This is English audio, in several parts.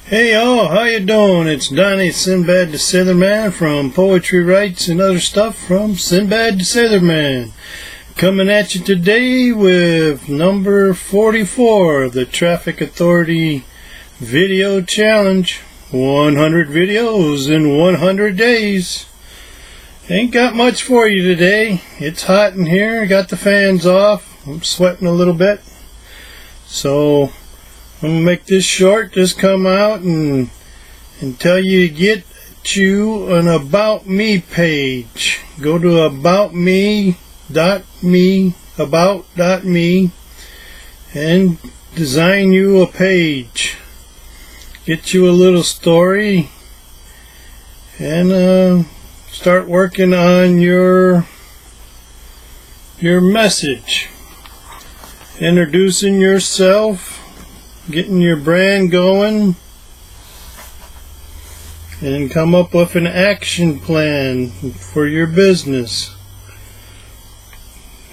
Hey y'all, how you doing? It's Donnie Sinbad the Sailorman from Poetry Writes and Other Stuff from Sinbad the Sailorman. Coming at you today with number 44 of the Traffic Authority Video Challenge. 100 videos in 100 days. Ain't got much for you today. It's hot in here. Got the fans off. I'm sweating a little bit. So I'm going to make this short. Just come out and tell you to get you an About Me page. Go to about.me and design you a page. Get you a little story and start working on your message. Introducing yourself, getting your brand going, and come up with an action plan for your business.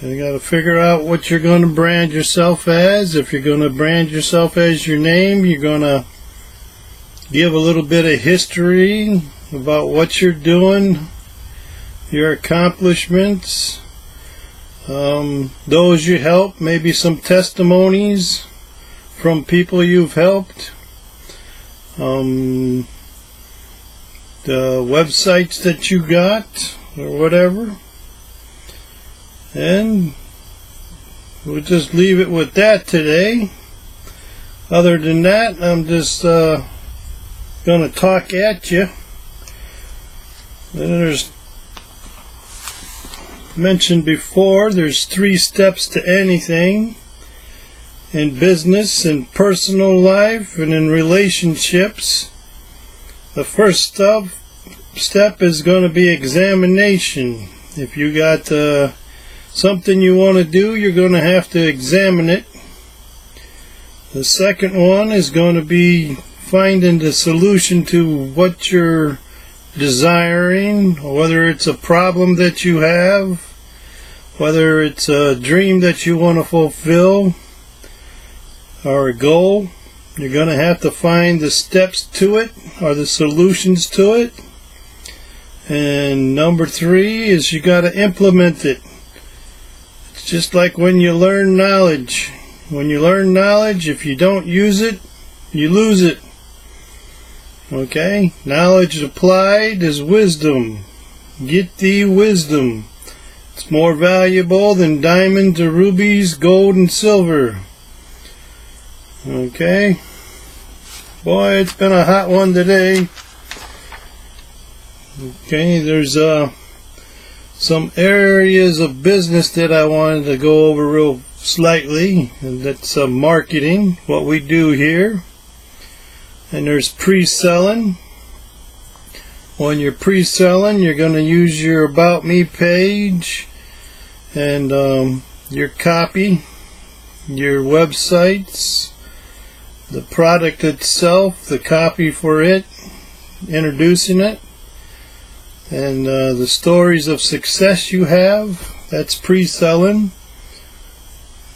You got to figure out what you're going to brand yourself as. If you're going to brand yourself as your name, you're going to give a little bit of history about what you're doing, your accomplishments, those you help, maybe some testimonies from people you've helped, the websites that you got or whatever, and we'll just leave it with that today. Other than that, I'm just gonna talk at you. There's mentioned before, there's 3 steps to anything. In business, in personal life, and in relationships. The first step is going to be examination. If you got something you want to do, you're going to have to examine it. The second one is going to be finding the solution to what you're desiring, whether it's a problem that you have, whether it's a dream that you want to fulfill, or a goal. You're going to have to find the steps to it or the solutions to it. And number 3 is you got to implement it. It's just like when you learn knowledge. When you learn knowledge, if you don't use it, you lose it. Okay? Knowledge applied is wisdom. Get thee wisdom. It's more valuable than diamonds or rubies, gold and silver. Okay, boy, it's been a hot one today. Okay, there's some areas of business that I wanted to go over real slightly, and that's marketing, what we do here. And there's pre-selling. When you're pre-selling, you're going to use your About Me page and your copy, your websites, the product itself, the copy for it, introducing it, and the stories of success you have. That's pre-selling.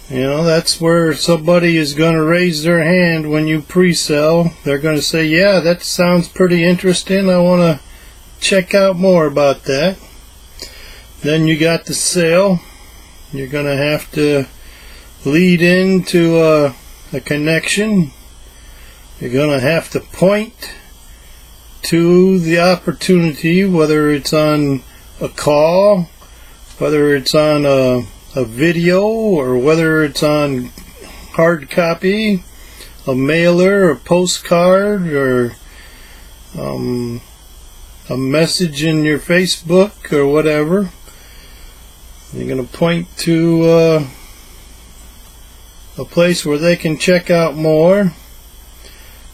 You know, that's where somebody is going to raise their hand when you pre-sell. They're going to say, yeah, that sounds pretty interesting. I want to check out more about that. Then you got the sale. You're going to have to lead into a connection. You're going to have to point to the opportunity, whether it's on a call, whether it's on a video, or whether it's on hard copy, a mailer, a postcard, or a message in your Facebook or whatever. You're going to point to a place where they can check out more,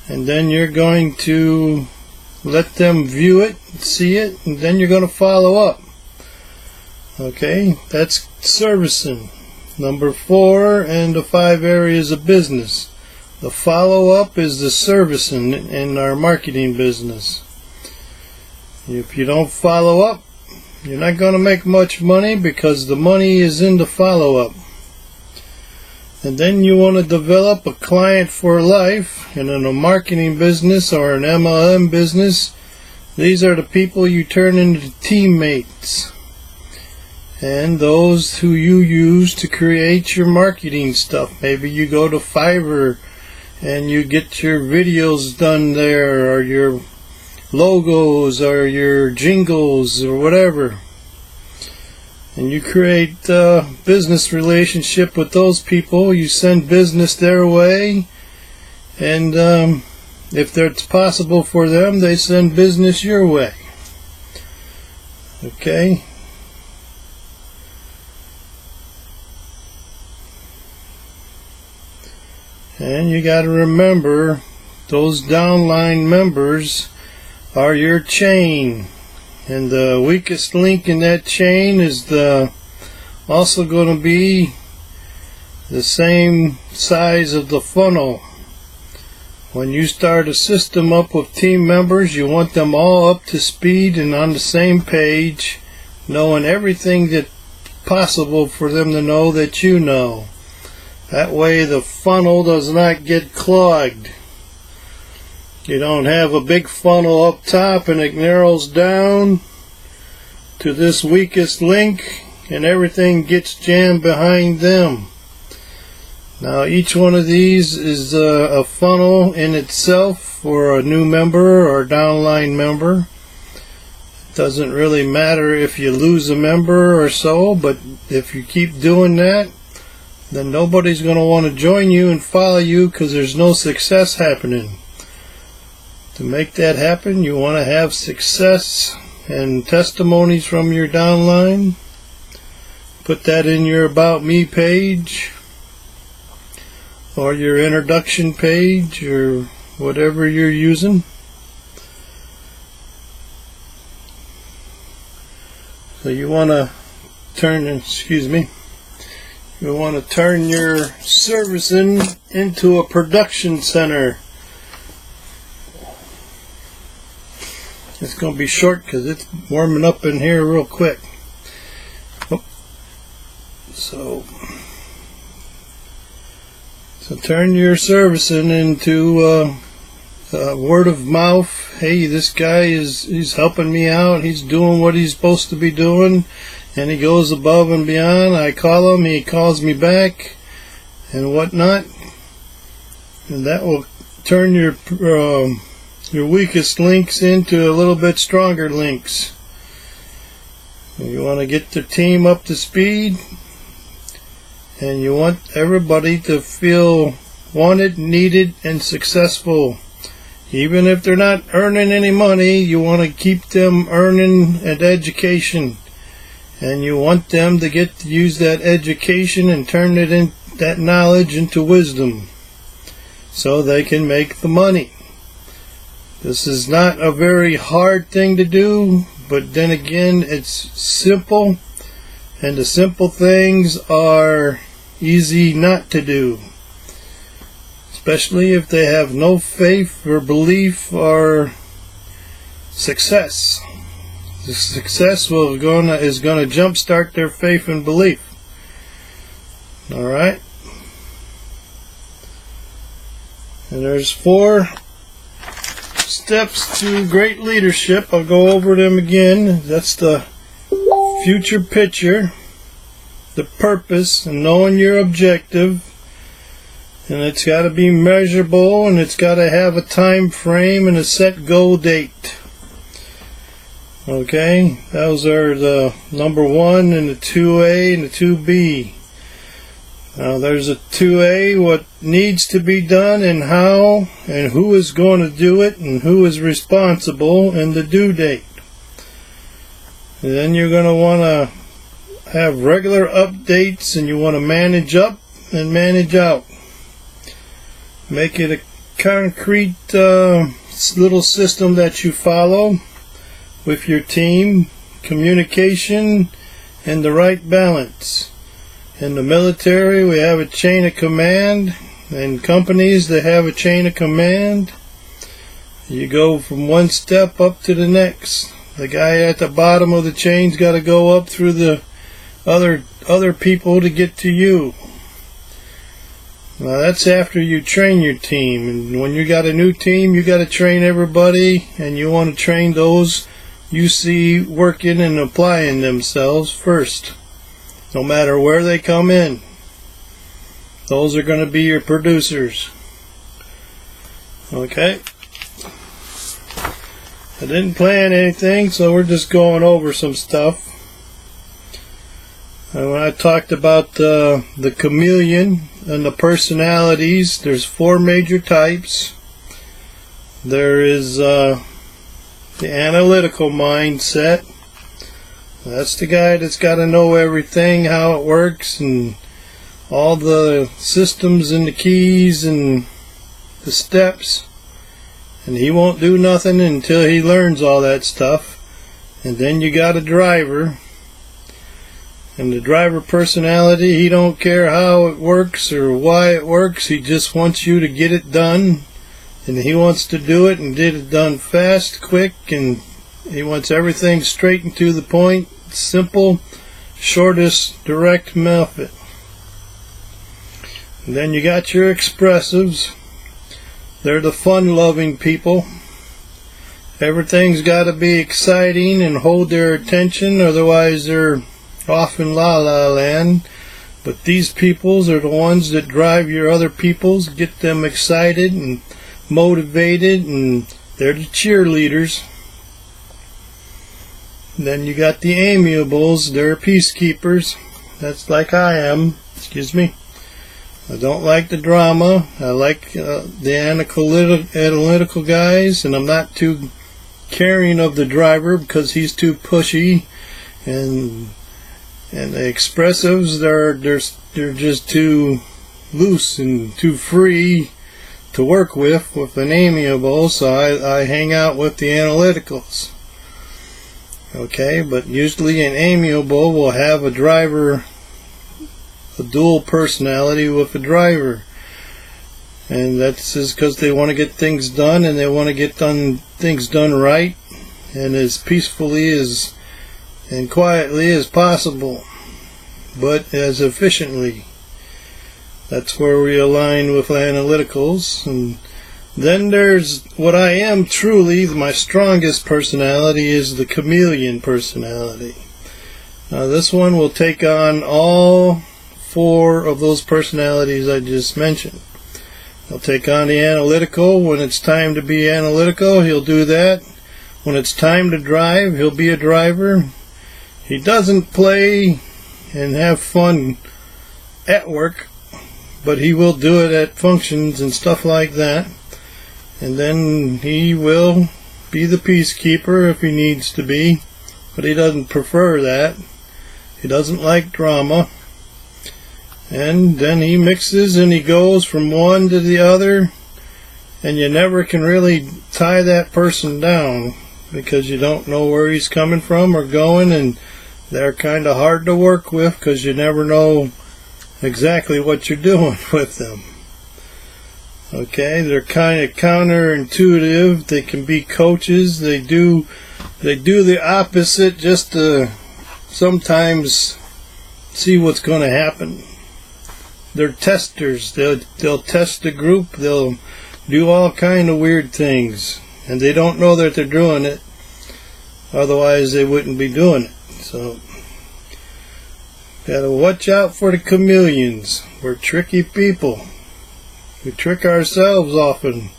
and then you're going to let them view it, see it, and then you're going to follow up. Okay, that's servicing. Number 4 and the 5 areas of business. The follow-up is the servicing in our marketing business. If you don't follow up, you're not going to make much money, because the money is in the follow-up. And then you want to develop a client for life. And in a marketing business or an MLM business, these are the people you turn into teammates. And those who you use to create your marketing stuff. Maybe you go to Fiverr and you get your videos done there, or your logos, or your jingles, or whatever. And you create a business relationship with those people. You send business their way, and if it's possible for them, they send business your way. Okay? And you got to remember, those downline members are your chain. And the weakest link in that chain is also going to be the same size of the funnel. When you start a system up with team members, you want them all up to speed and on the same page, knowing everything that's possible for them to know that you know. That way the funnel does not get clogged. You don't have a big funnel up top and it narrows down to this weakest link and everything gets jammed behind them. Now each one of these is a funnel in itself for a new member or downline member. It doesn't really matter if you lose a member or so, but if you keep doing that, then nobody's going to want to join you and follow you because there's no success happening. To make that happen, you want to have success and testimonies from your downline. Put that in your About Me page or your introduction page or whatever you're using. So you want to turn your servicing into a production center. It's going to be short because it's warming up in here real quick. So turn your servicing into word of mouth. Hey, this guy he's helping me out. He's doing what he's supposed to be doing, and he goes above and beyond. I call him, he calls me back, and whatnot. And that will turn your weakest links into a little bit stronger links. You want to get the team up to speed, and you want everybody to feel wanted, needed, and successful. Even if they're not earning any money, you want to keep them earning an education, and you want them to get to use that education and turn that knowledge into wisdom so they can make the money. This is not a very hard thing to do, but then again, it's simple, and the simple things are easy not to do, especially if they have no faith or belief or success. The success is going to jumpstart their faith and belief. All right, and there's 4 steps to great leadership. I'll go over them again. That's the future picture, the purpose, and knowing your objective. And it's got to be measurable, and it's got to have a time frame and a set goal date. Okay, those are the number 1 and the 2A and the 2B. Now there's a 2A, what needs to be done and how and who is going to do it and who is responsible, and the due date. And then you're going to want to have regular updates, and you want to manage up and manage out. Make it a concrete little system that you follow with your team, communication, and the right balance. In the military, we have a chain of command, and companies that have a chain of command, you go from one step up to the next. The guy at the bottom of the chain's got to go up through the other people to get to you. Now that's after you train your team, and when you got a new team, you got to train everybody, and you want to train those you see working and applying themselves first, no matter where they come in. Those are going to be your producers. Okay, I didn't plan anything, so we're just going over some stuff. And when I talked about the chameleon and the personalities, there's 4 major types. There is the analytical mindset. That's the guy that's got to know everything, how it works, and all the systems and the keys and the steps, and he won't do nothing until he learns all that stuff. And then you got a driver, and the driver personality, he don't care how it works or why it works, he just wants you to get it done, and he wants to do it and get it done fast, quick, and he wants everything straight and to the point, simple, shortest, direct method. And then you got your expressives. They're the fun-loving people. Everything's got to be exciting and hold their attention, otherwise they're off in la-la land. But these peoples are the ones that drive your other peoples, get them excited and motivated, and they're the cheerleaders. And then you got the amiables. They're peacekeepers. That's like I am. Excuse me. I don't like the drama. I like the analytical guys, and I'm not too caring of the driver because he's too pushy, and the expressives, they're just too loose and too free to work with an amiable, so I hang out with the analyticals. Okay, but usually an amiable will have a driver, a dual personality with a driver, and that's just because they want to get things done, and they want to get things done right and as peacefully and quietly as possible, but as efficiently. That's where we align with analyticals. And then there's what I am truly, my strongest personality is the chameleon personality. Now this one will take on all 4 of those personalities I just mentioned. He'll take on the analytical. When it's time to be analytical, he'll do that. When it's time to drive, he'll be a driver. He doesn't play and have fun at work, but he will do it at functions and stuff like that. And then he will be the peacekeeper if he needs to be, but he doesn't prefer that. He doesn't like drama. And then he mixes and he goes from one to the other, and you never can really tie that person down because you don't know where he's coming from or going, and they're kind of hard to work with because you never know exactly what you're doing with them. Okay, they're kind of counterintuitive. They can be coaches. They do the opposite just to sometimes see what's going to happen. They're testers. They'll test the group. They'll do all kind of weird things, and they don't know that they're doing it. Otherwise, they wouldn't be doing it. So, gotta watch out for the chameleons. We're tricky people. We trick ourselves often,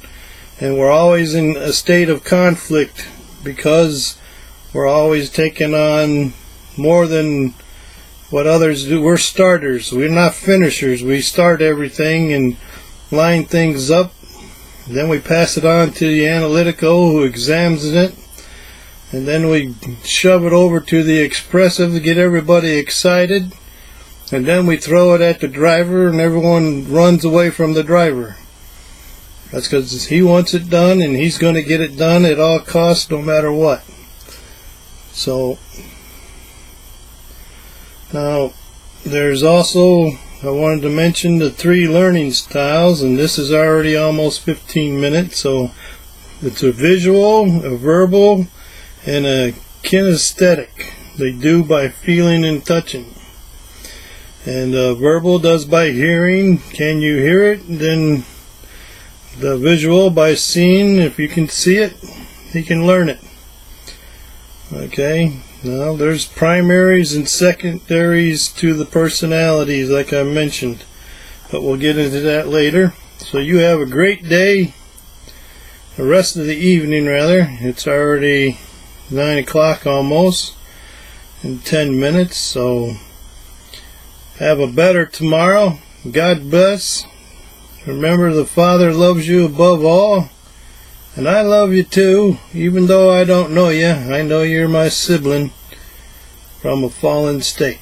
and we're always in a state of conflict because we're always taking on more than what others do. We're starters. We're not finishers. We start everything and line things up. Then we pass it on to the analytical who examines it. And then we shove it over to the expressive to get everybody excited. And then we throw it at the driver, and everyone runs away from the driver. That's because he wants it done, and he's going to get it done at all costs, no matter what. So, now, there's also, I wanted to mention the 3 learning styles, and this is already almost 15 minutes, so it's a visual, a verbal, and a kinesthetic. They do by feeling and touching. And verbal does by hearing. Can you hear it? Then the visual by seeing. If you can see it, you can learn it. Okay. Now there's primaries and secondaries to the personalities, like I mentioned. But we'll get into that later. So you have a great day. The rest of the evening, rather. It's already 9 o'clock almost. In 10 minutes. So have a better tomorrow. God bless. Remember, the Father loves you above all. And I love you too. Even though I don't know you, I know you're my sibling from a fallen state.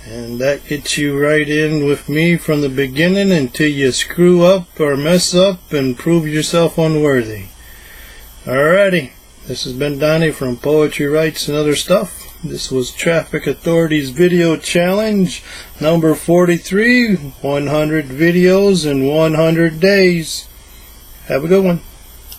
And that gets you right in with me from the beginning until you screw up or mess up and prove yourself unworthy. Alrighty. This has been Donnie from Poetry Writes and Other Stuff. This was Traffic Authority's Video Challenge number 43, 100 videos in 100 days. Have a good one.